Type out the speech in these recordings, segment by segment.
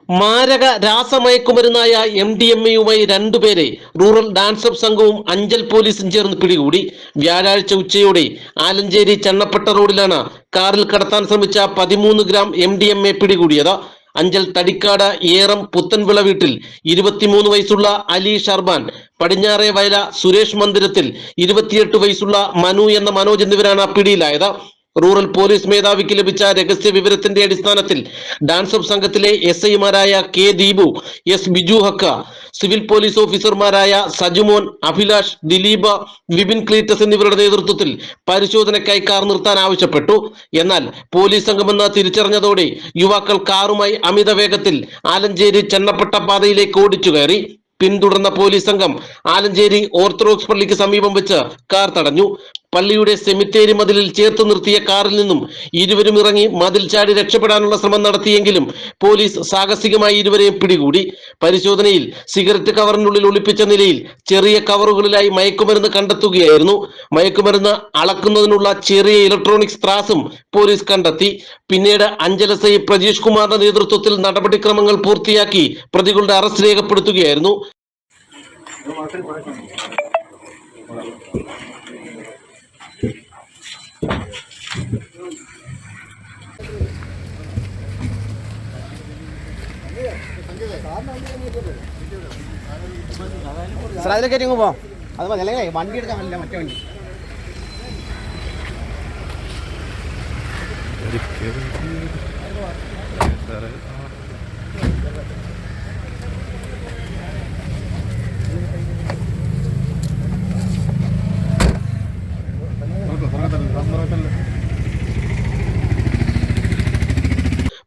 മാരക രാസമയക്കുമരുന്നായ MDMA-യുമായി രണ്ടുപേരെ rural dance of സംഘവും അഞ്ചൽ പോലീസും ചേർന്ന് പിടികൂടി. വ്യാഴാഴ്ച ഉച്ചയോടെ ആലഞ്ചേരി ചണ്ണപ്പട്ട റോഡിലാണ് കാറിൽ കടത്താൻ ശ്രമിച്ച 13 ഗ്രാം MDMA പിടികൂടിയത്. അഞ്ചൽ തടിക്കാട് ഏറം പുത്തൻവിള വീട്ടിൽ 23 വയസ്സുള്ള അലി ഷർബാൻ, പടിഞ്ഞാറേ വയല സുരേഷ് മന്ദിരത്തിൽ 28 വയസ്സുള്ള മനു എന്ന മനോജ് എന്നിവരാണ് പിടിയിലായത്. റൂറൽ പോലീസ് മേധാവിക്ക് ലഭിച്ച രഹസ്യ വിവരത്തിന്റെ അടിസ്ഥാനത്തിൽ ഡാൻസ് ഓഫ് സംഘത്തിലെ SI-മാരായ K ദീപു, S ബിജു ഹക്ക, സിവിൽ പോലീസ് ഓഫീസർമാരായ സജുമോൻ, അഭിലാഷ്, ദിലീപ്, വിപിൻ ക്ലീറ്റസ് എന്നിവരുടെ നേതൃത്വത്തിൽ പരിശോധനയ്ക്കായി കാർ നിർത്താൻ ആവശ്യപ്പെട്ടു. എന്നാൽ പോലീസ് സംഘമെന്ന് തിരിച്ചറിഞ്ഞതോടെ യുവാക്കൾ കാറുമായി അമിത വേഗത്തിൽ ആലഞ്ചേരി ചണ്ണപ്പട്ട പാതയിലേക്ക് ഓടിച്ചു കയറി. പിന്തുടർന്ന പോലീസ് സംഘം ആലഞ്ചേരി ഓർത്തഡോക്സ് പള്ളിക്ക് സമീപം വെച്ച് കാർ തടഞ്ഞു. പള്ളിയുടെ സെമിത്തേരി മതിലിൽ ചേർത്ത് നിർത്തിയ കാറിൽ നിന്നും ഇരുവരും ഇറങ്ങി മതിൽ ചാടി രക്ഷപ്പെടാനുള്ള ശ്രമം നടത്തിയെങ്കിലും പോലീസ് സാഹസികമായി ഇരുവരെയും പിടികൂടി. പരിശോധനയിൽ സിഗരറ്റ് കവറിനുള്ളിൽ ഒളിപ്പിച്ച നിലയിൽ ചെറിയ കവറുകളിലായി മയക്കുമരുന്ന് കണ്ടെത്തുകയായിരുന്നു. മയക്കുമരുന്ന് അളക്കുന്നതിനുള്ള ചെറിയ ഇലക്ട്രോണിക്സ് ത്രാസും പോലീസ് കണ്ടെത്തി. പിന്നീട് അഞ്ചൽ SI പ്രജീഷ് കുമാറിന്റെ നേതൃത്വത്തിൽ നടപടിക്രമങ്ങൾ പൂർത്തിയാക്കി പ്രതികളുടെ അറസ്റ്റ് രേഖപ്പെടുത്തുകയായിരുന്നു. അതിലൊക്കെ പോവാം. അത് മതി, അല്ലെങ്കിൽ വണ്ടി എടുക്കാൻ പറ്റില്ല, മറ്റേ വണ്ടി.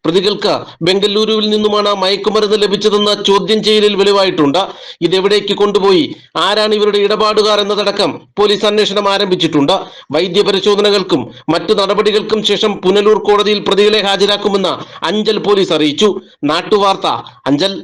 പ്രതികൾക്ക് ബംഗളൂരുവിൽ നിന്നുമാണ് മയക്കുമരുന്ന് ലഭിച്ചതെന്ന് ചോദ്യം ചെയ്യലിൽ വെളിവായിട്ടുണ്ട്. ഇതെവിടേക്ക് കൊണ്ടുപോയി, ആരാണ് ഇവരുടെ ഇടപാടുകാർ എന്നതടക്കം പോലീസ് അന്വേഷണം ആരംഭിച്ചിട്ടുണ്ട്. വൈദ്യപരിശോധനകൾക്കും മറ്റു നടപടികൾക്കും ശേഷം പുനലൂർ കോടതിയിൽ പ്രതികളെ ഹാജരാക്കുമെന്ന് അഞ്ചൽ പോലീസ് അറിയിച്ചു. നാട്ടുവാർത്ത, അഞ്ചൽ.